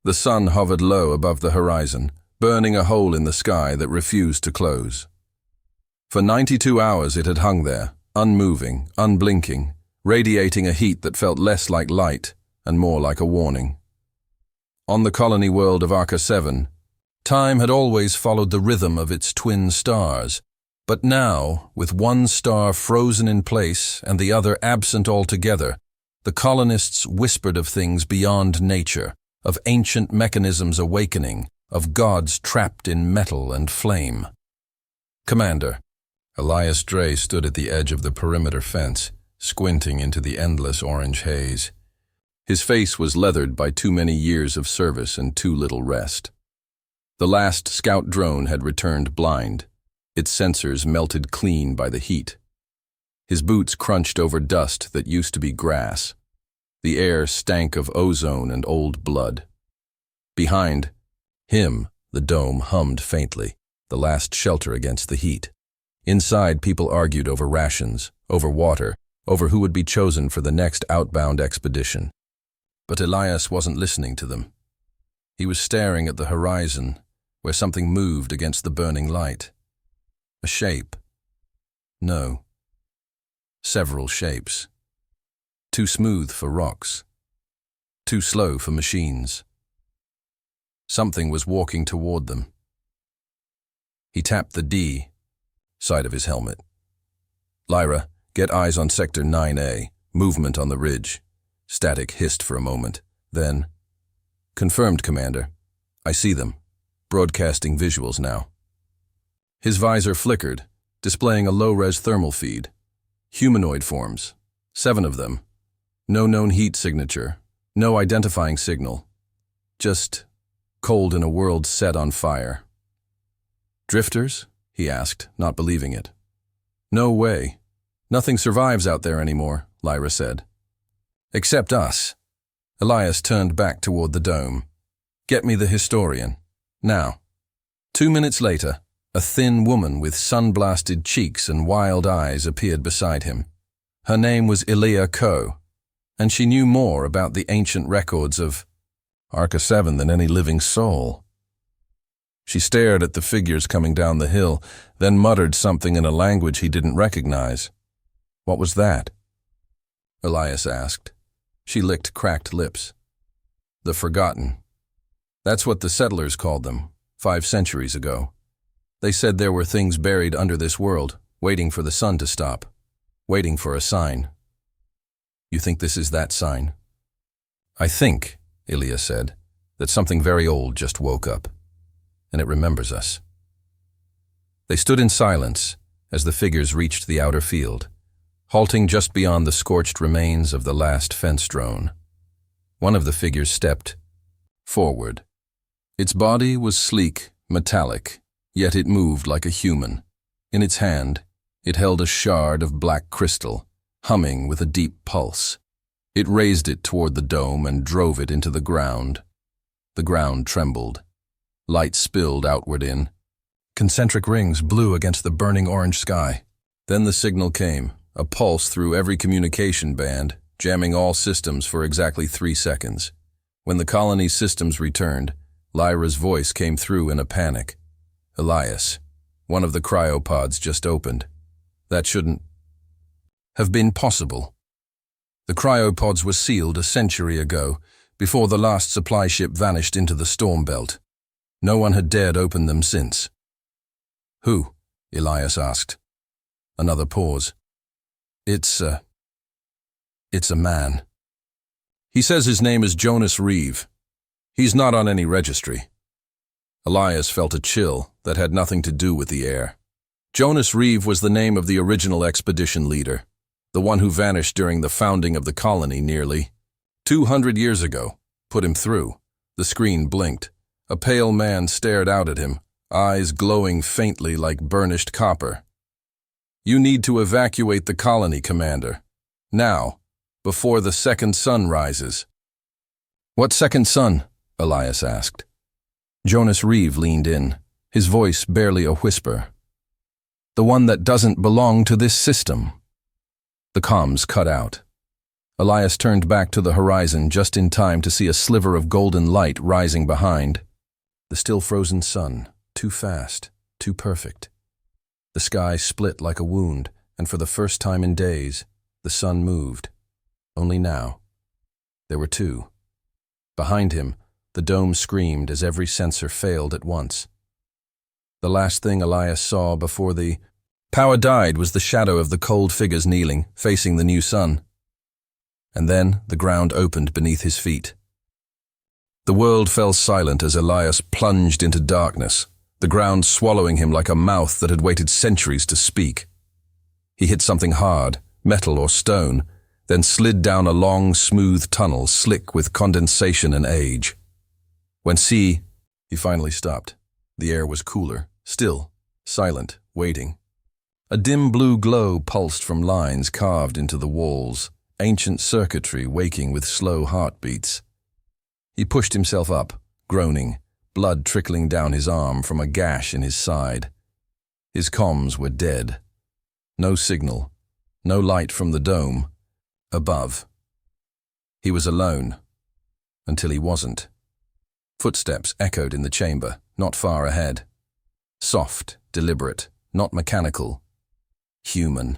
The sun hovered low above the horizon, burning a hole in the sky that refused to close. For 92 hours it had hung there, unmoving, unblinking, radiating a heat that felt less like light and more like a warning. On the colony world of Arca 7, time had always followed the rhythm of its twin stars, but now, with one star frozen in place and the other absent altogether, the colonists whispered of things beyond nature, of ancient mechanisms awakening, of gods trapped in metal and flame. Commander, Elias Dre stood at the edge of the perimeter fence, squinting into the endless orange haze. His face was leathered by too many years of service and too little rest. The last scout drone had returned blind, its sensors melted clean by the heat. His boots crunched over dust that used to be grass. The air stank of ozone and old blood. Behind him, the dome hummed faintly, the last shelter against the heat. Inside, people argued over rations, over water, over who would be chosen for the next outbound expedition. But Elias wasn't listening to them. He was staring at the horizon, where something moved against the burning light. A shape. No. Several shapes. Too smooth for rocks. Too slow for machines. Something was walking toward them. He tapped the D side of his helmet. Lyra, get eyes on Sector 9A, movement on the ridge. Static hissed for a moment, then, confirmed, Commander. I see them, broadcasting visuals now. His visor flickered, displaying a low-res thermal feed. Humanoid forms, 7 of them. No known heat signature, no identifying signal. Just cold in a world set on fire. Drifters? He asked, not believing it. No way. Nothing survives out there anymore, Lyra said. Except us. Elias turned back toward the dome. Get me the historian. Now. 2 minutes later, a thin woman with sun-blasted cheeks and wild eyes appeared beside him. Her name was Elia Ko, and she knew more about the ancient records of Arca 7 than any living soul. She stared at the figures coming down the hill, then muttered something in a language he didn't recognize. What was that? Elias asked. She licked cracked lips. The Forgotten. That's what the settlers called them, 5 centuries ago. They said there were things buried under this world, waiting for the sun to stop, waiting for a sign. You think this is that sign? I think, Ilya said, that something very old just woke up, and it remembers us. They stood in silence as the figures reached the outer field, halting just beyond the scorched remains of the last fence drone. One of the figures stepped forward. Its body was sleek, metallic, yet it moved like a human. In its hand, it held a shard of black crystal, humming with a deep pulse. It raised it toward the dome and drove it into the ground. The ground trembled. Light spilled outward in. Concentric rings blew against the burning orange sky. Then the signal came, a pulse through every communication band, jamming all systems for exactly 3 seconds. When the colony's systems returned, Lyra's voice came through in a panic. Elias, one of the cryopods just opened. That shouldn't have been possible. The cryopods were sealed a century ago, before the last supply ship vanished into the storm belt. No one had dared open them since. Who? Elias asked. Another pause. It's a man. He says his name is Jonas Reeve. He's not on any registry. Elias felt a chill that had nothing to do with the air. Jonas Reeve was the name of the original expedition leader, the one who vanished during the founding of the colony nearly 200 years ago. Put him through. The screen blinked. A pale man stared out at him, eyes glowing faintly like burnished copper. You need to evacuate the colony, Commander. Now, before the second sun rises. What second sun? Elias asked. Jonas Reeve leaned in, his voice barely a whisper. The one that doesn't belong to this system. The comms cut out. Elias turned back to the horizon just in time to see a sliver of golden light rising behind. The still frozen sun, too fast, too perfect. The sky split like a wound, and for the first time in days, the sun moved. Only now. There were two. Behind him, the dome screamed as every sensor failed at once. The last thing Elias saw before the power died was the shadow of the cold figures kneeling, facing the new sun. And then the ground opened beneath his feet. The world fell silent as Elias plunged into darkness, the ground swallowing him like a mouth that had waited centuries to speak. He hit something hard, metal or stone, then slid down a long, smooth tunnel slick with condensation and age. He finally stopped. The air was cooler, still, silent, waiting. A dim blue glow pulsed from lines carved into the walls, ancient circuitry waking with slow heartbeats. He pushed himself up, groaning, blood trickling down his arm from a gash in his side. His comms were dead. No signal, no light from the dome. Above. He was alone. Until he wasn't. Footsteps echoed in the chamber, not far ahead. Soft, deliberate, not mechanical. Human.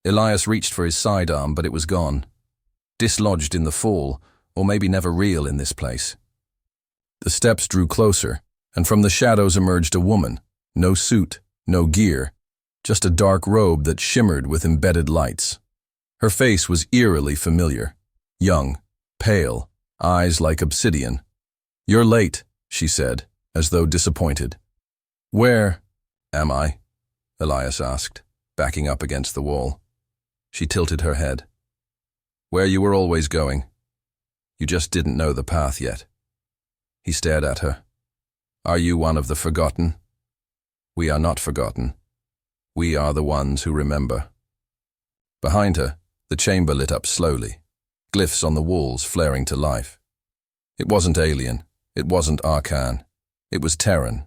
Elias reached for his sidearm, but it was gone. Dislodged in the fall, or maybe never real in this place. The steps drew closer, and from the shadows emerged a woman. No suit, no gear, just a dark robe that shimmered with embedded lights. Her face was eerily familiar. Young, pale, eyes like obsidian. "You're late," she said, as though disappointed. "Where am I?" Elias asked, backing up against the wall. She tilted her head. "Where you were always going. You just didn't know the path yet." He stared at her. "Are you one of the forgotten?" "We are not forgotten. We are the ones who remember." Behind her, the chamber lit up slowly, glyphs on the walls flaring to life. It wasn't alien, it wasn't Arcan, it was Terran,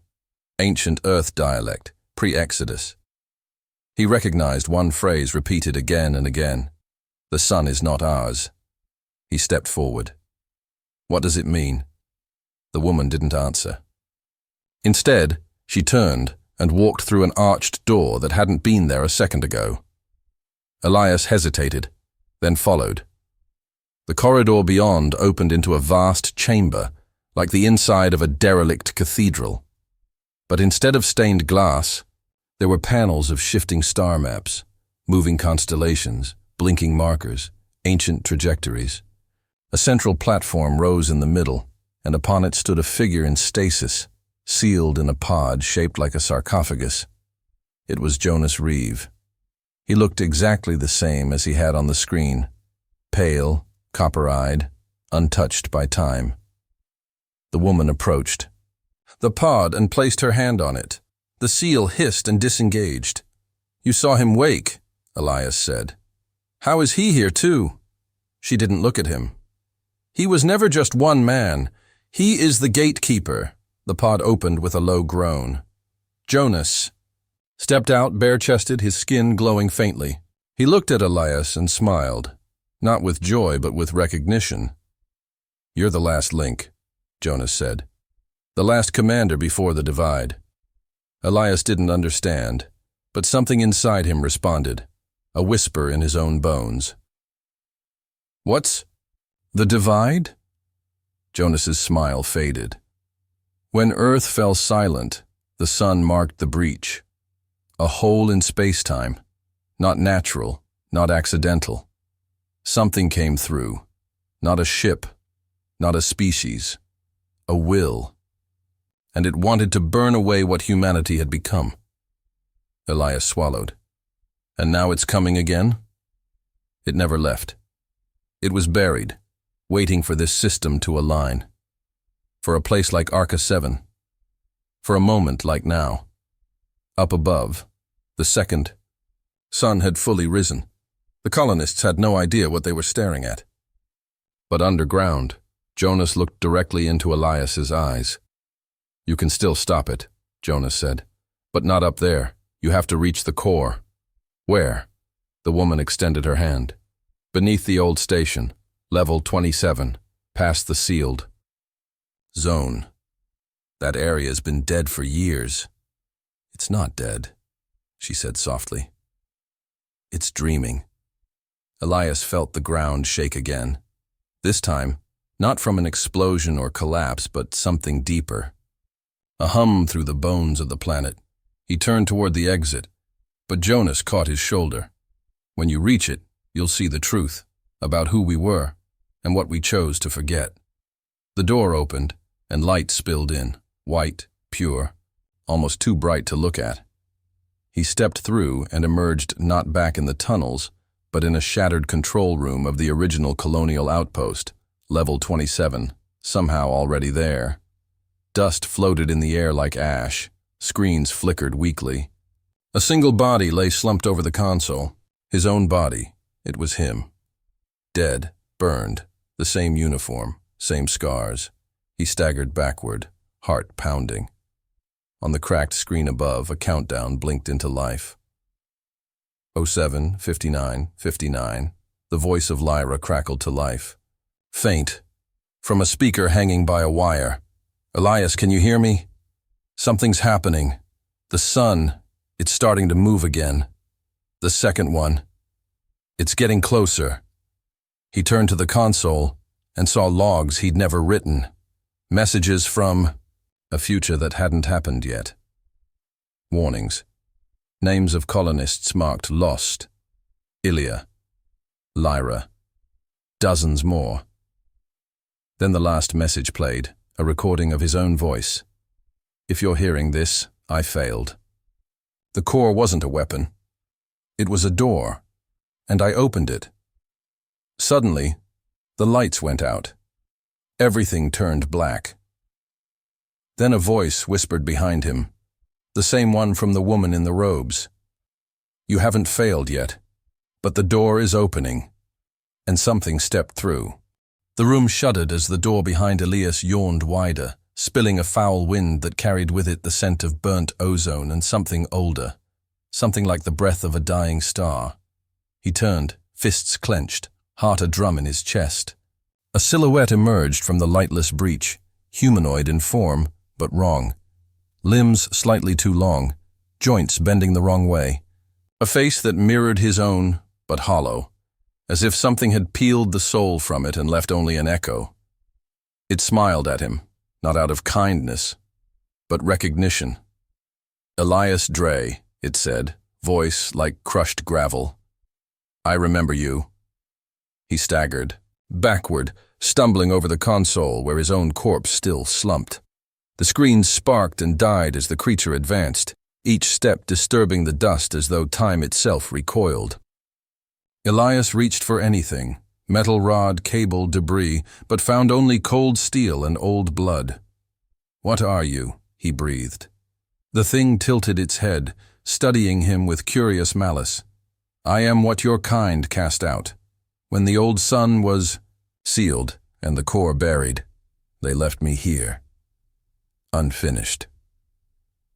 ancient Earth dialect, pre-Exodus. He recognized one phrase repeated again and again. "The sun is not ours." He stepped forward. "What does it mean?" The woman didn't answer. Instead, she turned and walked through an arched door that hadn't been there a second ago. Elias hesitated, then followed. The corridor beyond opened into a vast chamber, like the inside of a derelict cathedral. But instead of stained glass, there were panels of shifting star maps, moving constellations, blinking markers, ancient trajectories. A central platform rose in the middle, and upon it stood a figure in stasis, sealed in a pod shaped like a sarcophagus. It was Jonas Reeve. He looked exactly the same as he had on the screen, pale, copper-eyed, untouched by time. The woman approached the pod and placed her hand on it. The seal hissed and disengaged. "You saw him wake," Elias said. "How is he here too?" She didn't look at him. "He was never just one man. He is the gatekeeper." The pod opened with a low groan. Jonas stepped out bare-chested, his skin glowing faintly. He looked at Elias and smiled, not with joy but with recognition. "You're the last link," Jonas said. "The last commander before the divide." Elias didn't understand, but something inside him responded, a whisper in his own bones. "What's the divide?" Jonas's smile faded. "When Earth fell silent, the sun marked the breach. A hole in space-time, not natural, not accidental. Something came through, not a ship, not a species, a will. And it wanted to burn away what humanity had become." Elias swallowed. "And now it's coming again?" It never left. It was buried, waiting for this system to align. For a place like Arca 7. For a moment like now. Up above, the second sun had fully risen. The colonists had no idea what they were staring at. But underground, Jonas looked directly into Elias's eyes. "You can still stop it," Jonas said. "But not up there. You have to reach the core." "Where?" The woman extended her hand. Beneath the old station, level 27, past the sealed zone. That area's been dead for years. It's not dead, she said softly. It's dreaming. Elias felt the ground shake again. This time, not from an explosion or collapse, but something deeper. A hum through the bones of the planet. He turned toward the exit, but Jonas caught his shoulder. When you reach it, you'll see the truth about who we were and what we chose to forget. The door opened, and light spilled in, white, pure, almost too bright to look at. He stepped through and emerged not back in the tunnels, but in a shattered control room of the original colonial outpost, level 27, somehow already there. Dust floated in the air like ash. Screens flickered weakly. A single body lay slumped over the console. His own body. It was him. Dead, burned, the same uniform, same scars. He staggered backward, heart pounding. On the cracked screen above, a countdown blinked into life. 07, 59, 59. The voice of Lyra crackled to life. Faint. From a speaker hanging by a wire. Elias, can you hear me? Something's happening. The sun, it's starting to move again. The second one. It's getting closer. He turned to the console and saw logs he'd never written. Messages from a future that hadn't happened yet. Warnings. Names of colonists marked lost. Ilya. Lyra. Dozens more. Then the last message played, a recording of his own voice. If you're hearing this, I failed. The core wasn't a weapon. It was a door, and I opened it. Suddenly, the lights went out. Everything turned black. Then a voice whispered behind him, the same one from the woman in the robes. You haven't failed yet, but the door is opening. And something stepped through. The room shuddered as the door behind Elias yawned wider, spilling a foul wind that carried with it the scent of burnt ozone and something older, something like the breath of a dying star. He turned, fists clenched, heart a drum in his chest. A silhouette emerged from the lightless breach, humanoid in form, but wrong. Limbs slightly too long, joints bending the wrong way. A face that mirrored his own, but hollow, as if something had peeled the soul from it and left only an echo. It smiled at him, not out of kindness, but recognition. Elias Dre, it said, voice like crushed gravel. I remember you. He staggered, backward, stumbling over the console where his own corpse still slumped. The screen sparked and died as the creature advanced, each step disturbing the dust as though time itself recoiled. Elias reached for anything, metal rod, cable, debris, but found only cold steel and old blood. What are you? He breathed. The thing tilted its head, studying him with curious malice. I am what your kind cast out. When the old sun was sealed and the core buried, they left me here. Unfinished.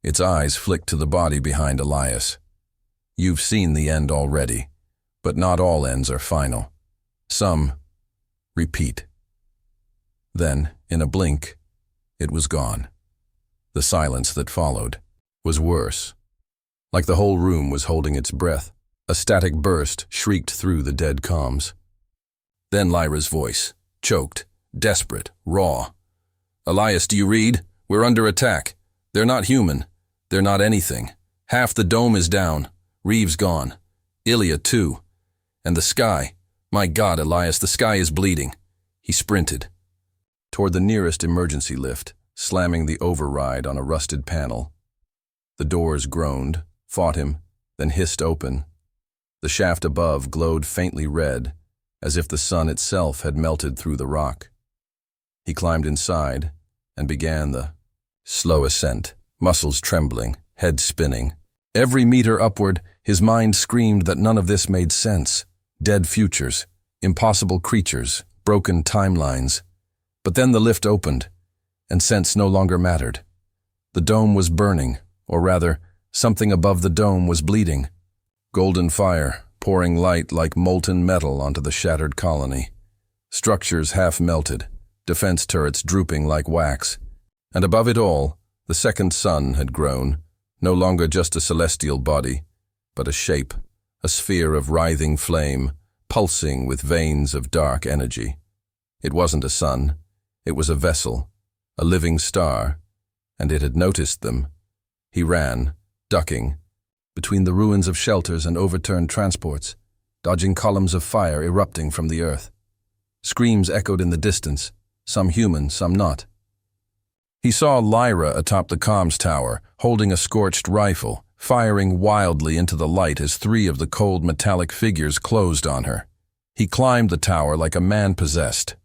Its eyes flicked to the body behind Elias. You've seen the end already, but not all ends are final. Some repeat. Then, in a blink, it was gone. The silence that followed was worse. Like the whole room was holding its breath, a static burst shrieked through the dead comms. Then Lyra's voice, choked, desperate, raw. Elias, do you read? We're under attack. They're not human. They're not anything. Half the dome is down. Reeves gone. Ilya too. And the sky. My God, Elias, the sky is bleeding. He sprinted toward the nearest emergency lift, slamming the override on a rusted panel. The doors groaned, fought him, then hissed open. The shaft above glowed faintly red, as if the sun itself had melted through the rock. He climbed inside and began the slow ascent, muscles trembling, head spinning. Every meter upward, his mind screamed that none of this made sense. Dead futures, impossible creatures, broken timelines. But then the lift opened, and sense no longer mattered. The dome was burning, or rather, something above the dome was bleeding. Golden fire, pouring light like molten metal onto the shattered colony. Structures half melted, defense turrets drooping like wax, and above it all, the second sun had grown, no longer just a celestial body, but a shape, a sphere of writhing flame, pulsing with veins of dark energy. It wasn't a sun, it was a vessel, a living star, and it had noticed them. He ran, ducking, between the ruins of shelters and overturned transports, dodging columns of fire erupting from the earth. Screams echoed in the distance, some human, some not. He saw Lyra atop the comms tower, holding a scorched rifle, firing wildly into the light as three of the cold metallic figures closed on her. He climbed the tower like a man possessed.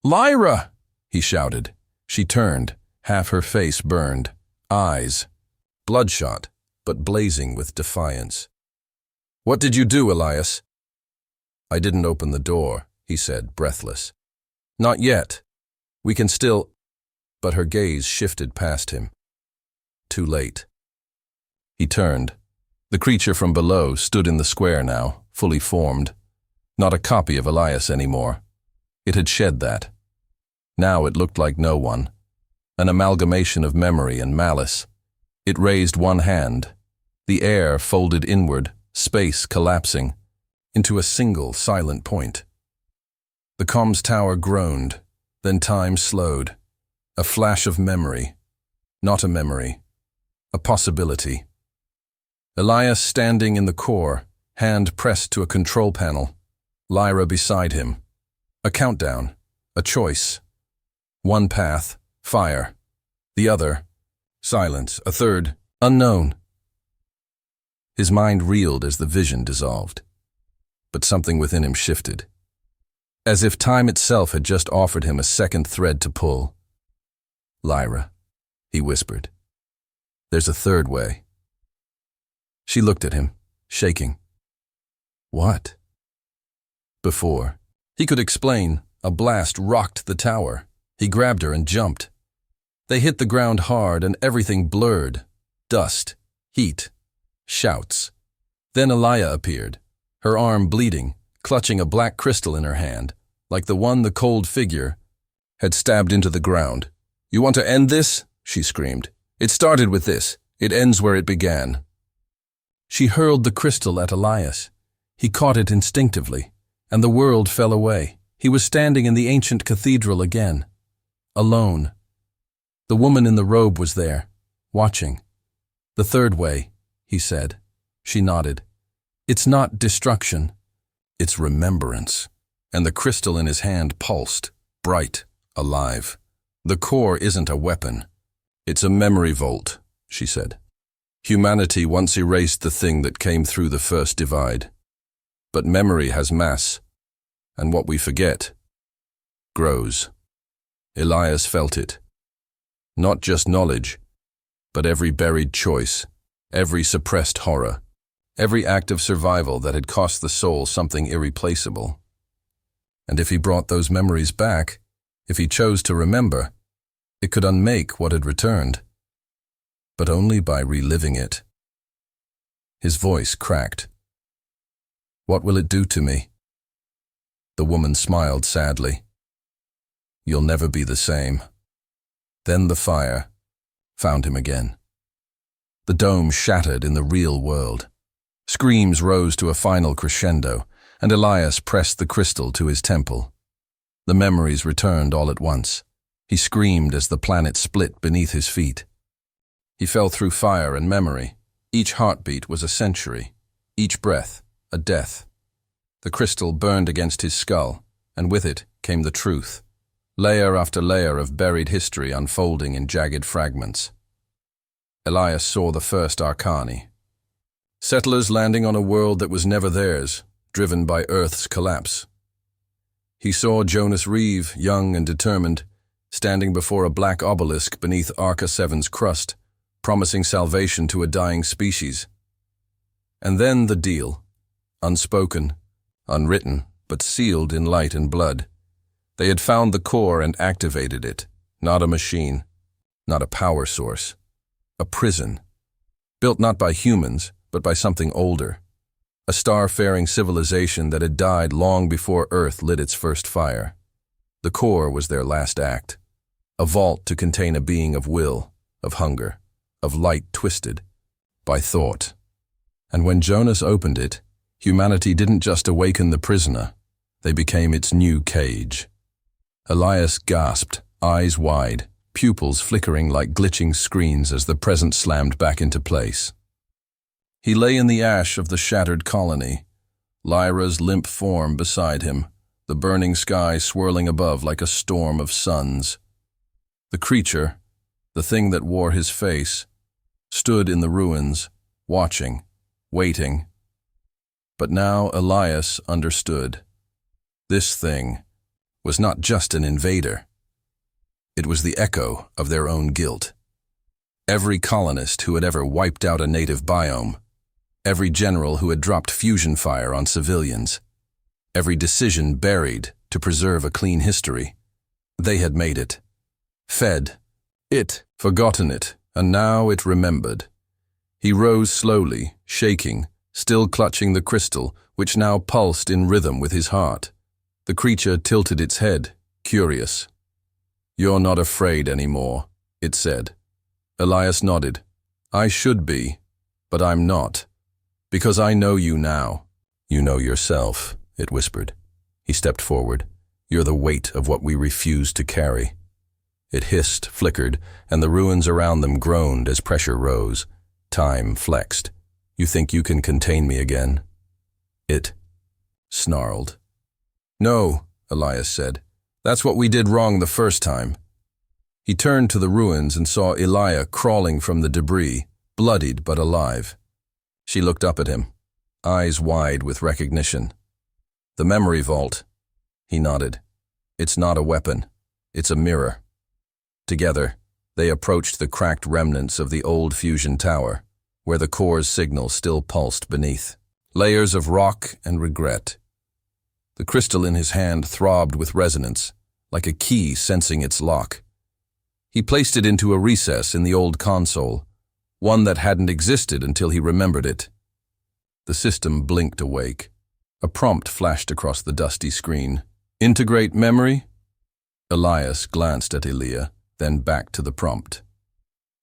"Lyra!" he shouted. She turned, half her face burned, eyes bloodshot, but blazing with defiance. "What did you do, Elias?" "I didn't open the door," he said, breathless. "Not yet. We can still—" But her gaze shifted past him. Too late. He turned. The creature from below stood in the square now, fully formed. Not a copy of Elias anymore. It had shed that. Now it looked like no one. An amalgamation of memory and malice. It raised one hand. The air folded inward, space collapsing, into a single silent point. The comms tower groaned, then time slowed. A flash of memory. Not a memory. A possibility. Elias standing in the core, hand pressed to a control panel. Lyra beside him. A countdown. A choice. One path, fire. The other, silence. A third, unknown. His mind reeled as the vision dissolved. But something within him shifted. As if time itself had just offered him a second thread to pull. "Lyra," he whispered. "There's a third way." She looked at him, shaking. "What?" Before he could explain, a blast rocked the tower. He grabbed her and jumped. They hit the ground hard and everything blurred. Dust, heat, shouts. Then Elia appeared, her arm bleeding, clutching a black crystal in her hand, like the one the cold figure had stabbed into the ground. "You want to end this?" she screamed. "It started with this. It ends where it began." She hurled the crystal at Elias. He caught it instinctively, and the world fell away. He was standing in the ancient cathedral again, alone. The woman in the robe was there, watching. "The third way," he said. She nodded. "It's not destruction. It's remembrance." And the crystal in his hand pulsed, bright, alive. "The core isn't a weapon. It's a memory vault," she said. "Humanity once erased the thing that came through the first divide. But memory has mass, and what we forget grows." Elias felt it. Not just knowledge, but every buried choice, every suppressed horror, every act of survival that had cost the soul something irreplaceable. And if he brought those memories back, if he chose to remember, it could unmake what had returned. But only by reliving it. His voice cracked. "What will it do to me?" The woman smiled sadly. "You'll never be the same." Then the fire found him again. The dome shattered in the real world. Screams rose to a final crescendo, and Elias pressed the crystal to his temple. The memories returned all at once. He screamed as the planet split beneath his feet. He fell through fire and memory. Each heartbeat was a century, each breath a death. The crystal burned against his skull, and with it came the truth. Layer after layer of buried history unfolding in jagged fragments. Elias saw the first Arcani. Settlers landing on a world that was never theirs, driven by Earth's collapse. He saw Jonas Reeve, young and determined, standing before a black obelisk beneath Arca 7's crust, promising salvation to a dying species. And then the deal. Unspoken, unwritten, but sealed in light and blood. They had found the core and activated it, not a machine, not a power source. A prison, built not by humans, but by something older. a star-faring civilization that had died long before Earth lit its first fire. The core was their last act, a vault to contain a being of will, of hunger, of light twisted by thought. And when Jonas opened it, humanity didn't just awaken the prisoner, they became its new cage. Elias gasped, eyes wide, pupils flickering like glitching screens as the present slammed back into place. He lay in the ash of the shattered colony, Lyra's limp form beside him, the burning sky swirling above like a storm of suns. The creature, the thing that wore his face, stood in the ruins, watching, waiting. But now Elias understood. This thing was not just an invader. It was the echo of their own guilt. Every colonist who had ever wiped out a native biome, every general who had dropped fusion fire on civilians, every decision buried to preserve a clean history, they had made it, fed it, forgotten it, and now it remembered. He rose slowly, shaking, still clutching the crystal, which now pulsed in rhythm with his heart. The creature tilted its head, curious. "You're not afraid anymore," it said. Elias nodded. "I should be, but I'm not. Because I know you now." "You know yourself," it whispered. He stepped forward. "You're the weight of what we refuse to carry." It hissed, flickered, and the ruins around them groaned as pressure rose. Time flexed. "You think you can contain me again?" It snarled. "No," Elias said. "That's what we did wrong the first time." He turned to the ruins and saw Elia crawling from the debris, bloodied but alive. She looked up at him, eyes wide with recognition. "The memory vault." He nodded. "It's not a weapon. It's a mirror." Together, they approached the cracked remnants of the old fusion tower, where the core's signal still pulsed beneath. Layers of rock and regret. The crystal in his hand throbbed with resonance, like a key sensing its lock. He placed it into a recess in the old console, one that hadn't existed until he remembered it. The system blinked awake. A prompt flashed across the dusty screen. "Integrate memory?" Elias glanced at Elia, then back to the prompt.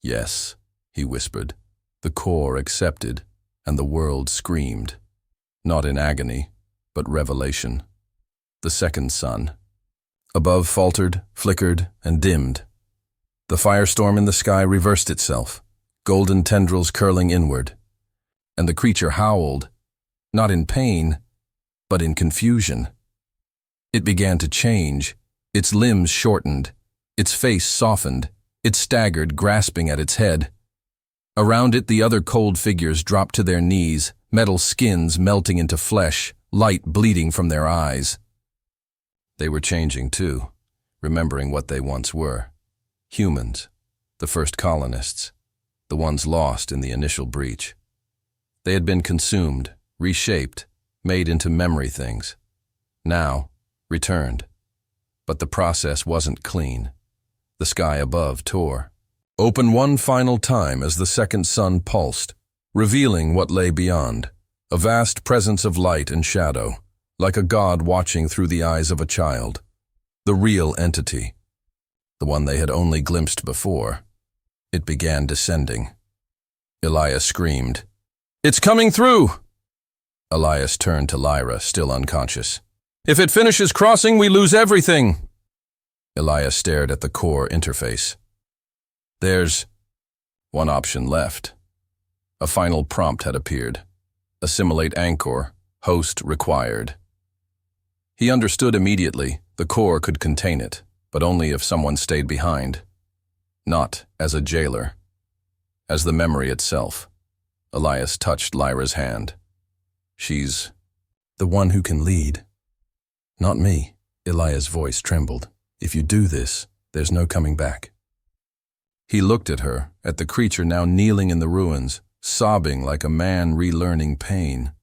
"Yes," he whispered. The core accepted, and the world screamed. Not in agony, but revelation. The second sun. Above faltered, flickered, and dimmed. The firestorm in the sky reversed itself, golden tendrils curling inward. And the creature howled, not in pain, but in confusion. It began to change. Its limbs shortened. Its face softened. It staggered, grasping at its head. Around it, the other cold figures dropped to their knees, metal skins melting into flesh, light bleeding from their eyes. They were changing too, remembering what they once were. Humans, the first colonists, the ones lost in the initial breach. They had been consumed, reshaped, made into memory things. Now, returned. But the process wasn't clean. The sky above tore. Open one final time as the second sun pulsed, revealing what lay beyond, a vast presence of light and shadow, like a god watching through the eyes of a child. The real entity, the one they had only glimpsed before. It began descending. Elias screamed, "It's coming through!" Elias turned to Lyra, still unconscious. "If it finishes crossing, we lose everything." Elias stared at the core interface. There's one option left. A final prompt had appeared. Assimilate anchor, host required. He understood immediately the core could contain it, but only if someone stayed behind. Not as a jailer. As the memory itself. Elias touched Lyra's hand. "She's the one who can lead." "Not me," Elias' voice trembled. "If you do this, there's no coming back." He looked at her, at the creature now kneeling in the ruins, sobbing like a man relearning pain.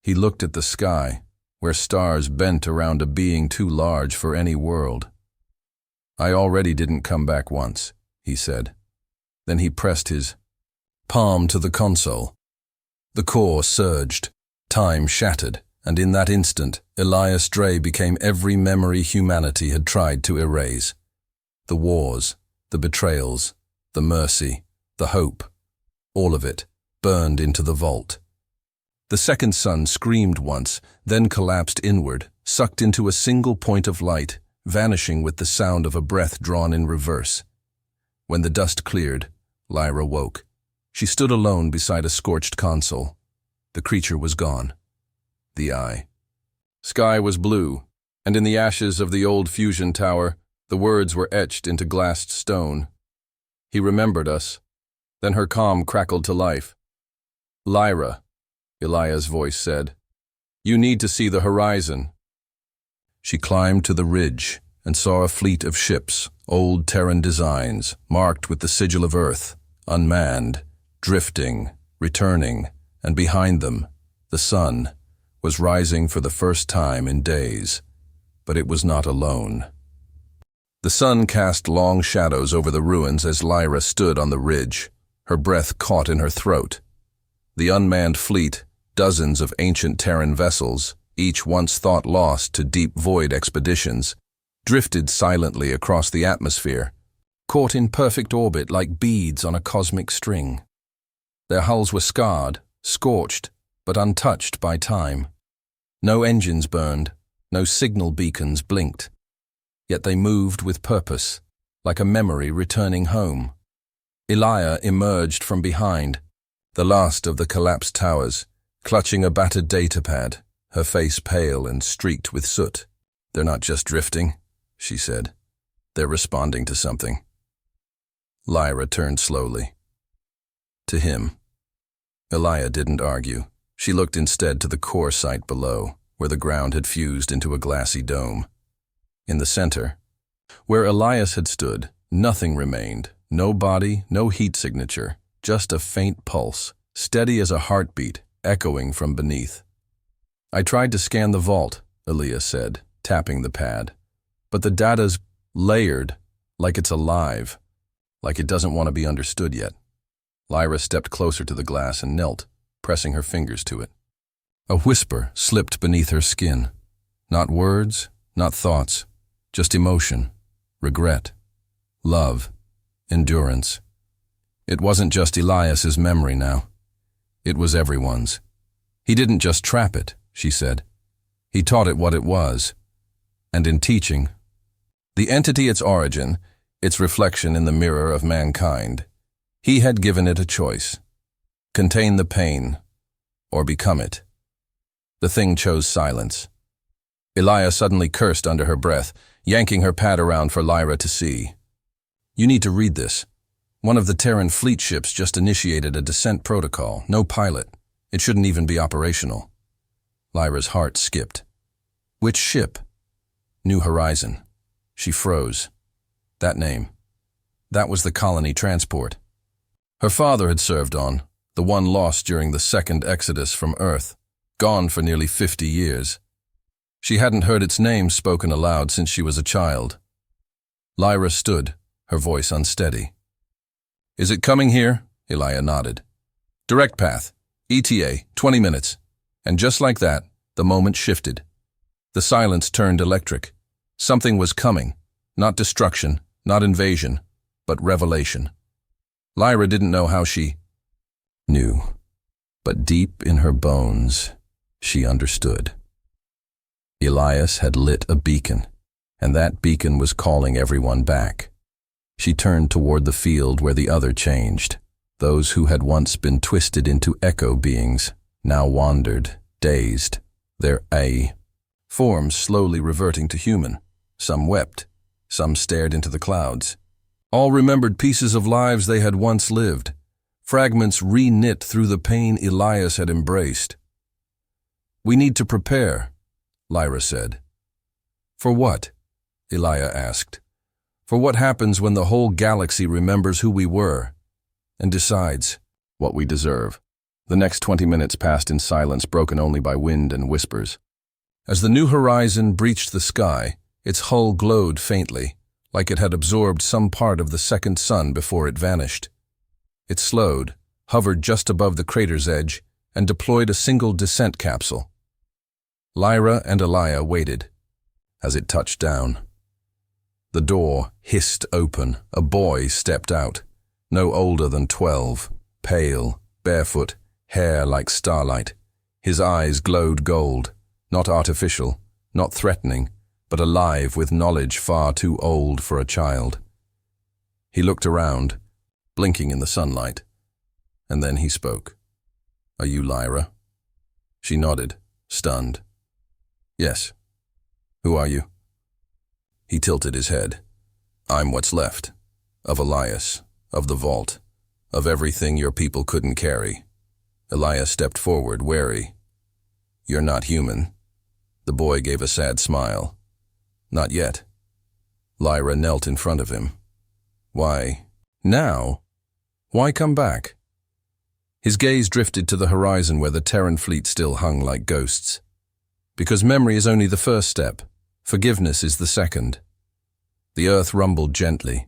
He looked at the sky, where stars bent around a being too large for any world. "I already didn't come back once," he said. Then he pressed his palm to the console. The core surged, Time shattered, and in that instant, Elias Dre became every memory humanity had tried to erase. The wars, the betrayals, the mercy, the hope, all of it burned into the vault. The second sun screamed once, then collapsed inward, sucked into a single point of light, vanishing with the sound of a breath drawn in reverse. When the dust cleared, Lyra woke. She stood alone beside a scorched console. The creature was gone. The eye. Sky was blue, and in the ashes of the old fusion tower, the words were etched into glassed stone. He remembered us. Then her calm crackled to life. Lyra, Elia's voice said, you need to see the horizon. She climbed to the ridge and saw a fleet of ships, old Terran designs, marked with the sigil of Earth, unmanned, drifting, returning, and behind them, the sun was rising for the first time in days. But it was not alone. The sun cast long shadows over the ruins as Lyra stood on the ridge, her breath caught in her throat. The unmanned fleet, dozens of ancient Terran vessels, each once thought lost to deep void expeditions, drifted silently across the atmosphere, caught in perfect orbit like beads on a cosmic string. Their hulls were scarred, scorched, but untouched by time. No engines burned, no signal beacons blinked. Yet they moved with purpose, like a memory returning home. Elia emerged from behind, the last of the collapsed towers, clutching a battered datapad, her face pale and streaked with soot. They're not just drifting, she said. They're responding to something. Lyra turned slowly. To him. Elia didn't argue. She looked instead to the core site below, where the ground had fused into a glassy dome. In the center, where Elias had stood, nothing remained. No body, no heat signature, just a faint pulse, steady as a heartbeat, echoing from beneath. I tried to scan the vault, Elias said, tapping the pad. But the data's layered, like it's alive, like it doesn't want to be understood yet. Lyra stepped closer to the glass and knelt, pressing her fingers to it. A whisper slipped beneath her skin. Not words, not thoughts, just emotion, regret, love, endurance. It wasn't just Elias's memory now. It was everyone's. He didn't just trap it, she said. He taught it what it was. And in teaching, the entity its origin, its reflection in the mirror of mankind, he had given it a choice. Contain the pain, or become it. The thing chose silence. Elia suddenly cursed under her breath, yanking her pad around for Lyra to see. You need to read this. One of the Terran fleet ships just initiated a descent protocol, no pilot. It shouldn't even be operational. Lyra's heart skipped. Which ship? New Horizon. She froze. That name. That was the colony transport. Her father had served on, the one lost during the second exodus from Earth, gone for nearly 50 years. She hadn't heard its name spoken aloud since she was a child. Lyra stood, her voice unsteady. Is it coming here? Elia nodded. Direct path. ETA, 20 minutes. And just like that, the moment shifted. The silence turned electric. Something was coming. Not destruction, not invasion, but revelation. Lyra didn't know how she knew, but deep in her bones, she understood. Elias had lit a beacon, and that beacon was calling everyone back. She turned toward the field where the other changed. Those who had once been twisted into echo beings now wandered, dazed, their forms slowly reverting to human. Some wept, some stared into the clouds. All remembered pieces of lives they had once lived, fragments re-knit through the pain Elias had embraced. We need to prepare, Lyra said. For what? Elia asked. For what happens when the whole galaxy remembers who we were and decides what we deserve? The next 20 minutes passed in silence, broken only by wind and whispers. As the New Horizon breached the sky, its hull glowed faintly, like it had absorbed some part of the second sun before it vanished. It slowed, hovered just above the crater's edge, and deployed a single descent capsule. Lyra and Elia waited as it touched down. The door hissed open. A boy stepped out, no older than 12, pale, barefoot, hair like starlight. His eyes glowed gold, not artificial, not threatening, but alive with knowledge far too old for a child. He looked around, blinking in the sunlight, and then he spoke. "Are you Lyra?" She nodded, stunned. "Yes. Who are you?" He tilted his head. "I'm what's left. Of Elias, of the vault, of everything your people couldn't carry." Elias stepped forward, wary. "You're not human." The boy gave a sad smile. "Not yet." Lyra knelt in front of him. "Why, now? Why come back?" His gaze drifted to the horizon where the Terran fleet still hung like ghosts. "Because memory is only the first step. Forgiveness is the second." The earth rumbled gently.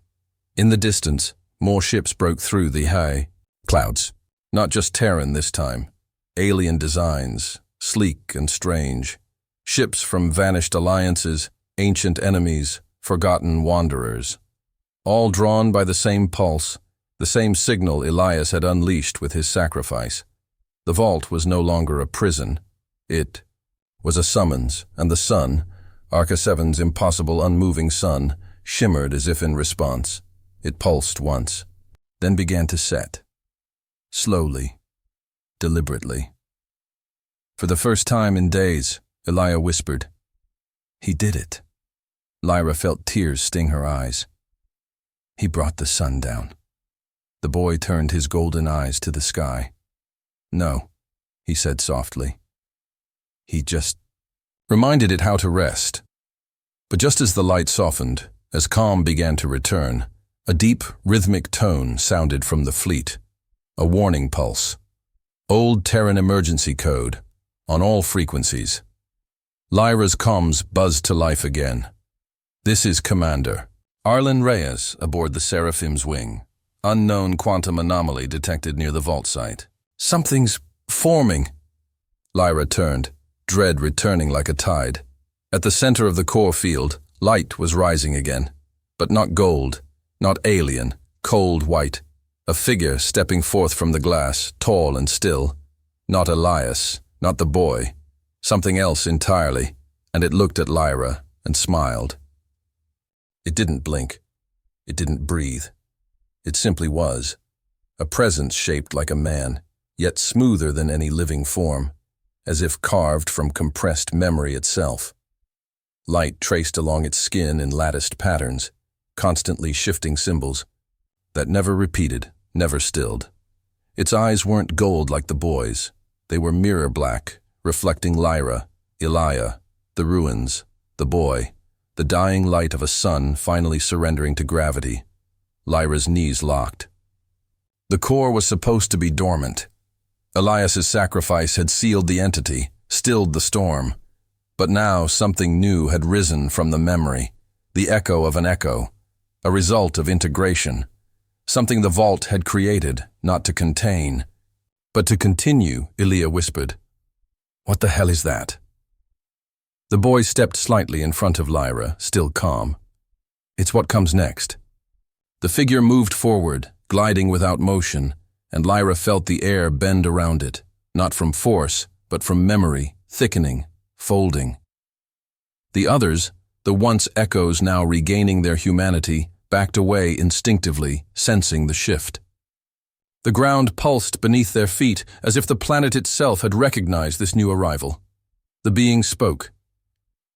In the distance, more ships broke through the high clouds. Not just Terran this time. Alien designs, sleek and strange. Ships from vanished alliances, ancient enemies, forgotten wanderers. All drawn by the same pulse, the same signal Elias had unleashed with his sacrifice. The vault was no longer a prison. It was a summons, and the sun, Arca 7's impossible unmoving sun, shimmered as if in response. It pulsed once, then began to set. Slowly, deliberately. For the first time in days, Elia whispered, "He did it." Lyra felt tears sting her eyes. "He brought the sun down." The boy turned his golden eyes to the sky. "No," he said softly. "He just reminded it how to rest." But just as the light softened, as calm began to return, a deep, rhythmic tone sounded from the fleet. A warning pulse. Old Terran emergency code, on all frequencies. Lyra's comms buzzed to life again. "This is Commander. Arlen Reyes aboard the Seraphim's wing. Unknown quantum anomaly detected near the vault site." "Something's forming." Lyra turned, dread returning like a tide. At the center of the core field, light was rising again. But not gold, not alien, cold white. A figure stepping forth from the glass, tall and still. Not Elias, not the boy. Something else entirely, and it looked at Lyra and smiled. It didn't blink. It didn't breathe. It simply was. A presence shaped like a man, yet smoother than any living form, as if carved from compressed memory itself. Light traced along its skin in latticed patterns, constantly shifting symbols that never repeated, never stilled. Its eyes weren't gold like the boy's. They were mirror black, reflecting Lyra, Elia, the ruins, the boy, the dying light of a sun finally surrendering to gravity. Lyra's knees locked. The core was supposed to be dormant. Elias's sacrifice had sealed the entity, stilled the storm. But now something new had risen from the memory, the echo of an echo, a result of integration, something the vault had created, not to contain, but to continue, Elia whispered. "What the hell is that?" The boy stepped slightly in front of Lyra, still calm. "It's what comes next." The figure moved forward, gliding without motion, and Lyra felt the air bend around it, not from force, but from memory, thickening, folding. The others, the once echoes now regaining their humanity, backed away instinctively, sensing the shift. The ground pulsed beneath their feet as if the planet itself had recognized this new arrival. The being spoke.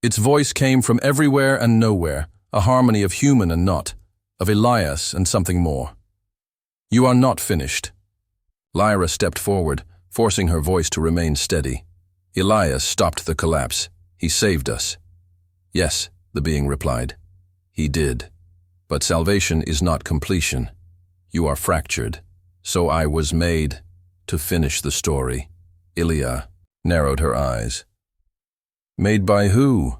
Its voice came from everywhere and nowhere, a harmony of human and not, of Elias and something more. "You are not finished." Lyra stepped forward, forcing her voice to remain steady. Elias stopped the collapse. "He saved us." "Yes," the being replied. "He did. But salvation is not completion. You are fractured. So I was made to finish the story." Ilia narrowed her eyes. "Made by who?"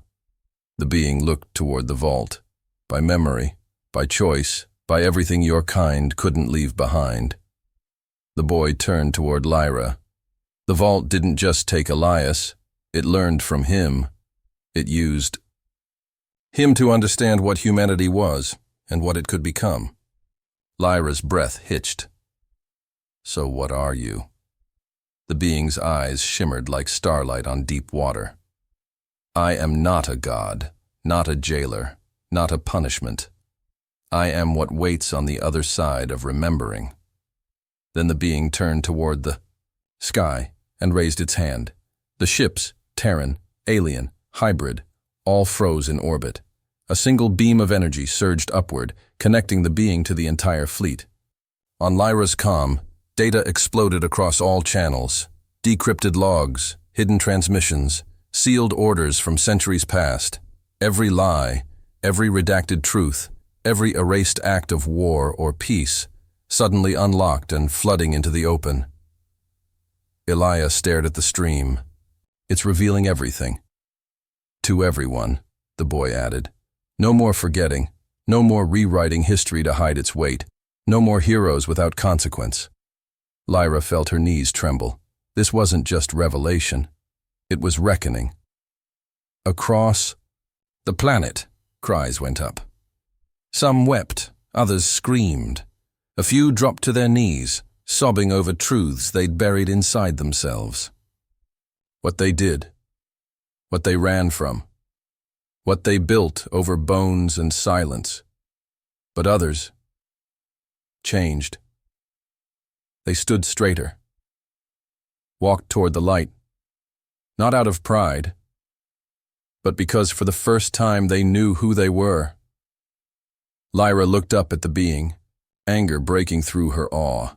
The being looked toward the vault. "By memory, by choice, by everything your kind couldn't leave behind." The boy turned toward Lyra. The vault didn't just take Elias, it learned from him. It used him to understand what humanity was and what it could become. Lyra's breath hitched. So what are you? The being's eyes shimmered like starlight on deep water. I am not a god, not a jailer, not a punishment. I am what waits on the other side of remembering. Then the being turned toward the sky and raised its hand. The ships, Terran, alien, hybrid, all froze in orbit. A single beam of energy surged upward, connecting the being to the entire fleet. On Lyra's comm, data exploded across all channels. Decrypted logs, hidden transmissions, sealed orders from centuries past. Every lie, every redacted truth, every erased act of war or peace, suddenly unlocked and flooding into the open. Elia stared at the stream. It's revealing everything. To everyone, the boy added. No more forgetting, no more rewriting history to hide its weight, no more heroes without consequence. Lyra felt her knees tremble. This wasn't just revelation. It was reckoning. Across the planet, cries went up. Some wept, others screamed. A few dropped to their knees, sobbing over truths they'd buried inside themselves. What they did, what they ran from, what they built over bones and silence. But others changed. They stood straighter, walked toward the light, not out of pride, but because for the first time they knew who they were. Lyra looked up at the being, anger breaking through her awe.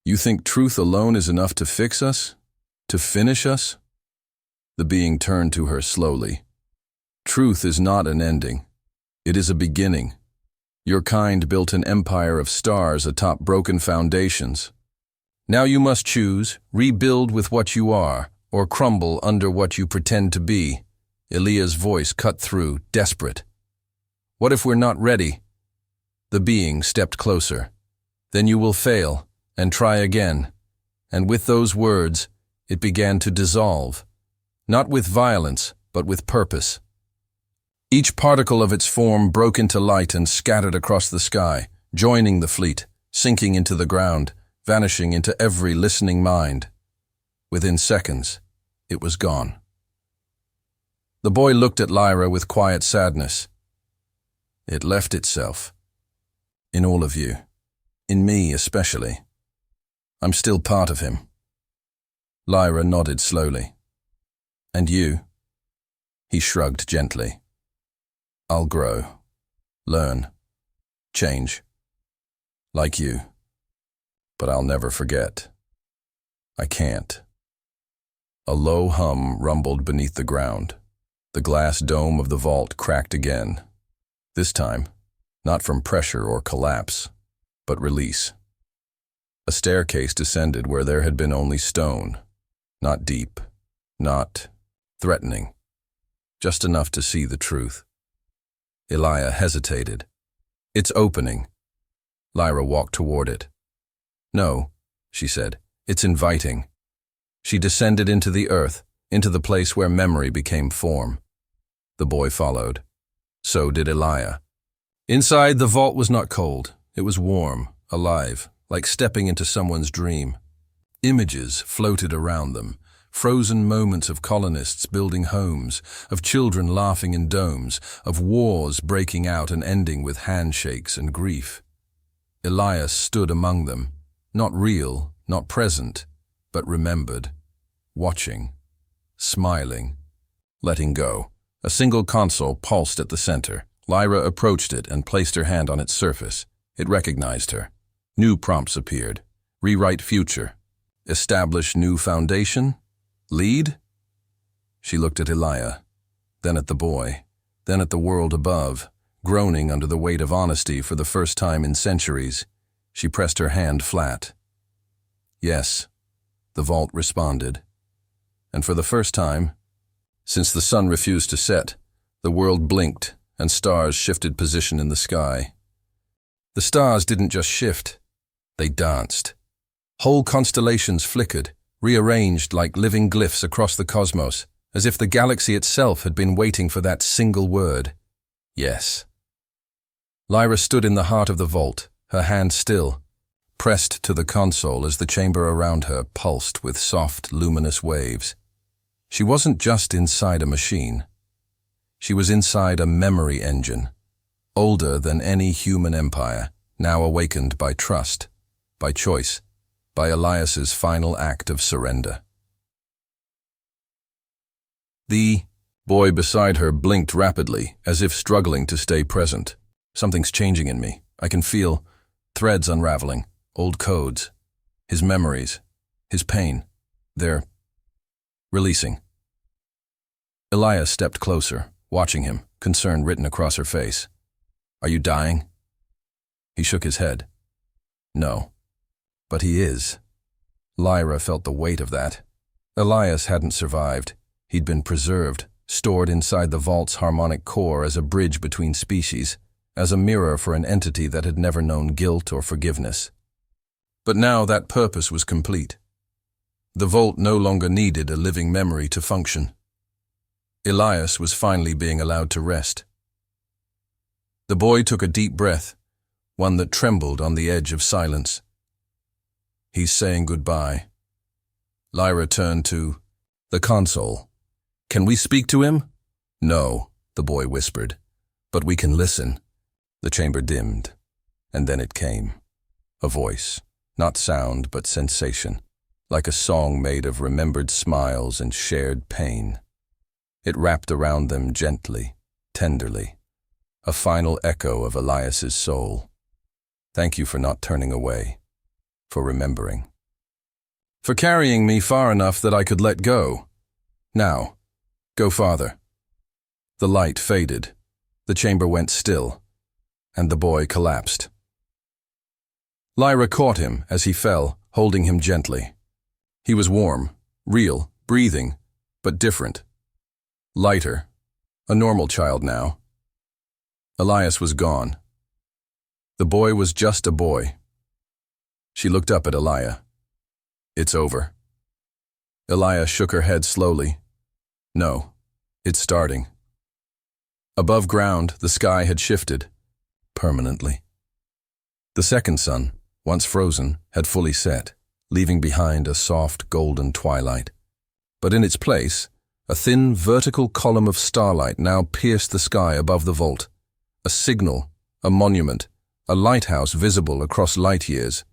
You think truth alone is enough to fix us? To finish us? The being turned to her slowly. Truth is not an ending. It is a beginning. Your kind built an empire of stars atop broken foundations. Now you must choose, rebuild with what you are, or crumble under what you pretend to be. Elia's voice cut through, desperate. What if we're not ready? The being stepped closer. Then you will fail, and try again. And with those words, it began to dissolve. Not with violence, but with purpose. Each particle of its form broke into light and scattered across the sky, joining the fleet, sinking into the ground, vanishing into every listening mind. Within seconds, it was gone. The boy looked at Lyra with quiet sadness. It left itself. In all of you. In me especially. I'm still part of him. Lyra nodded slowly. And you? He shrugged gently. I'll grow. Learn. Change. Like you. But I'll never forget. I can't. A low hum rumbled beneath the ground. The glass dome of the vault cracked again. This time, not from pressure or collapse, but release. A staircase descended where there had been only stone. Not deep, not threatening. Just enough to see the truth. Elia hesitated. It's opening. Lyra walked toward it. No, she said, it's inviting. She descended into the earth, into the place where memory became form. The boy followed. So did Elia. Inside, the vault was not cold. It was warm, alive, like stepping into someone's dream. Images floated around them, frozen moments of colonists building homes, of children laughing in domes, of wars breaking out and ending with handshakes and grief. Elias stood among them, not real, not present, but remembered, watching, smiling, letting go. A single console pulsed at the center. Lyra approached it and placed her hand on its surface. It recognized her. New prompts appeared. Rewrite future. Establish new foundation? Lead? She looked at Elia, then at the boy, then at the world above, groaning under the weight of honesty for the first time in centuries. She pressed her hand flat. Yes, the vault responded. And for the first time, since the sun refused to set, the world blinked and stars shifted position in the sky. The stars didn't just shift, they danced. Whole constellations flickered, rearranged like living glyphs across the cosmos, as if the galaxy itself had been waiting for that single word. Yes. Lyra stood in the heart of the vault, her hand still, pressed to the console as the chamber around her pulsed with soft, luminous waves. She wasn't just inside a machine. She was inside a memory engine, older than any human empire, now awakened by trust, by choice, by Elias's final act of surrender. The boy beside her blinked rapidly, as if struggling to stay present. Something's changing in me. I can feel threads unraveling, old codes, his memories, his pain. They're releasing. Elias stepped closer, watching him, concern written across her face. Are you dying? He shook his head. No. But he is. Lyra felt the weight of that. Elias hadn't survived. He'd been preserved, stored inside the vault's harmonic core as a bridge between species, as a mirror for an entity that had never known guilt or forgiveness. But now that purpose was complete. The vault no longer needed a living memory to function. Elias was finally being allowed to rest. The boy took a deep breath, one that trembled on the edge of silence. He's saying goodbye. Lyra turned to the console. Can we speak to him? No, the boy whispered, but we can listen. The chamber dimmed, and then it came. A voice, not sound but sensation, like a song made of remembered smiles and shared pain. It wrapped around them gently, tenderly, a final echo of Elias's soul. Thank you for not turning away, for remembering. For carrying me far enough that I could let go. Now, go farther. The light faded, the chamber went still, and the boy collapsed. Lyra caught him as he fell, holding him gently. He was warm, real, breathing, but different. Lighter, a normal child now. Elias was gone. The boy was just a boy. She looked up at Elia. It's over. Elia shook her head slowly. No, it's starting. Above ground, the sky had shifted, permanently. The second sun, once frozen, had fully set, leaving behind a soft golden twilight. But in its place, a thin vertical column of starlight now pierced the sky above the vault. A signal, a monument, a lighthouse visible across light years.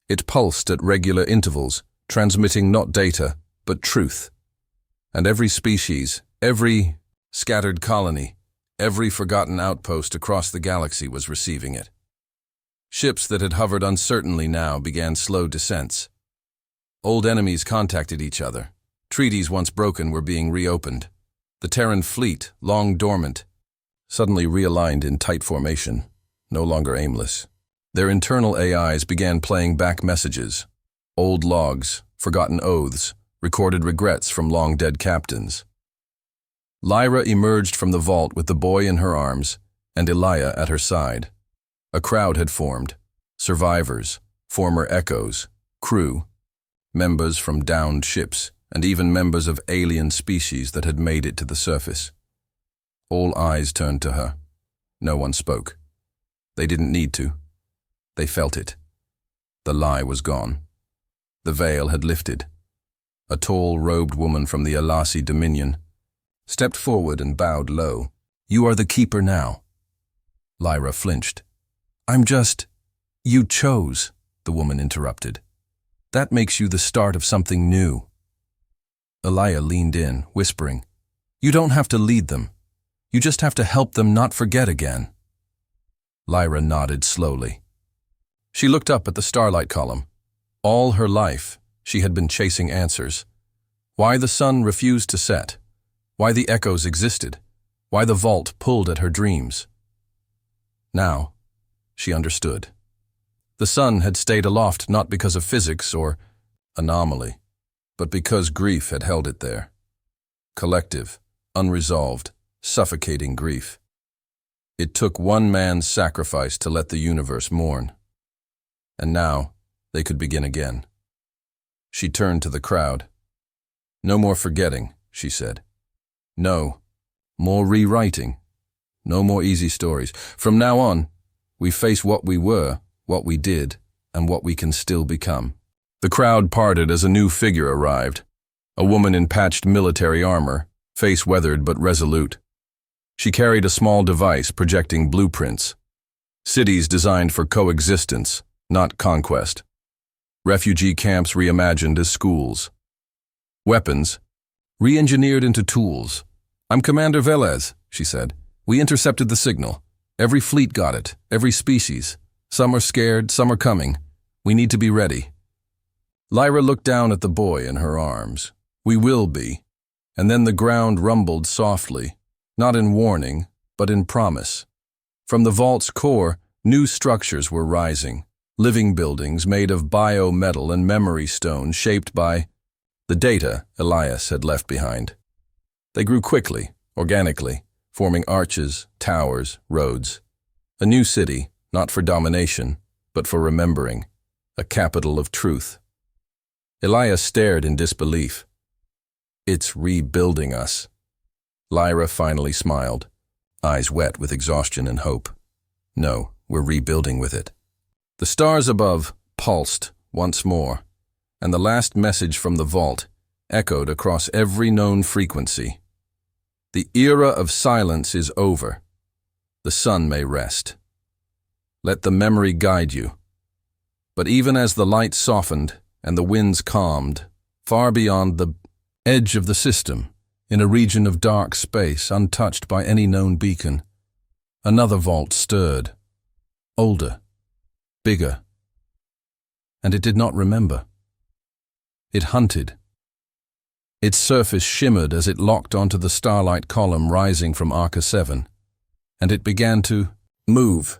It pulsed at regular intervals, transmitting not data, but truth. And every species, every scattered colony, every forgotten outpost across the galaxy was receiving it. Ships that had hovered uncertainly now began slow descents. Old enemies contacted each other. Treaties once broken were being reopened. The Terran fleet, long dormant, suddenly realigned in tight formation, no longer aimless. Their internal AIs began playing back messages, old logs, forgotten oaths, recorded regrets from long-dead captains. Lyra emerged from the vault with the boy in her arms and Elia at her side. A crowd had formed, survivors, former echoes, crew, members from downed ships, and even members of alien species that had made it to the surface. All eyes turned to her. No one spoke. They didn't need to. They felt it. The lie was gone. The veil had lifted. A tall, robed woman from the Alasi Dominion stepped forward and bowed low. You are the keeper now. Lyra flinched. You chose, the woman interrupted. That makes you the start of something new. Elia leaned in, whispering, You don't have to lead them. You just have to help them not forget again. Lyra nodded slowly. She looked up at the starlight column. All her life, she had been chasing answers. Why the sun refused to set. Why the echoes existed. Why the vault pulled at her dreams. Now, she understood. The sun had stayed aloft not because of physics or anomaly, but because grief had held it there. Collective, unresolved, suffocating grief. It took one man's sacrifice to let the universe mourn. And now, they could begin again. She turned to the crowd. "No more forgetting," she said. "No more rewriting. No more easy stories. From now on, we face what we were, what we did, and what we can still become." The crowd parted as a new figure arrived, a woman in patched military armor, face weathered but resolute. She carried a small device projecting blueprints. Cities designed for coexistence, not conquest. Refugee camps reimagined as schools. Weapons, re-engineered into tools. "I'm Commander Velez," she said. "We intercepted the signal. Every fleet got it, every species. Some are scared, some are coming. We need to be ready." Lyra looked down at the boy in her arms. "We will be." And then the ground rumbled softly, not in warning, but in promise. From the vault's core, new structures were rising, living buildings made of bio-metal and memory stone shaped by the data Elias had left behind. They grew quickly, organically, forming arches, towers, roads. A new city, not for domination, but for remembering, a capital of truth. Elias stared in disbelief. "It's rebuilding us." Lyra finally smiled, eyes wet with exhaustion and hope. "No, we're rebuilding with it." The stars above pulsed once more, and the last message from the vault echoed across every known frequency. "The era of silence is over. The sun may rest. Let the memory guide you." But even as the light softened and the winds calmed, far beyond the edge of the system, in a region of dark space untouched by any known beacon, another vault stirred, older, bigger, and it did not remember. It hunted. Its surface shimmered as it locked onto the starlight column rising from Arca 7, and it began to move,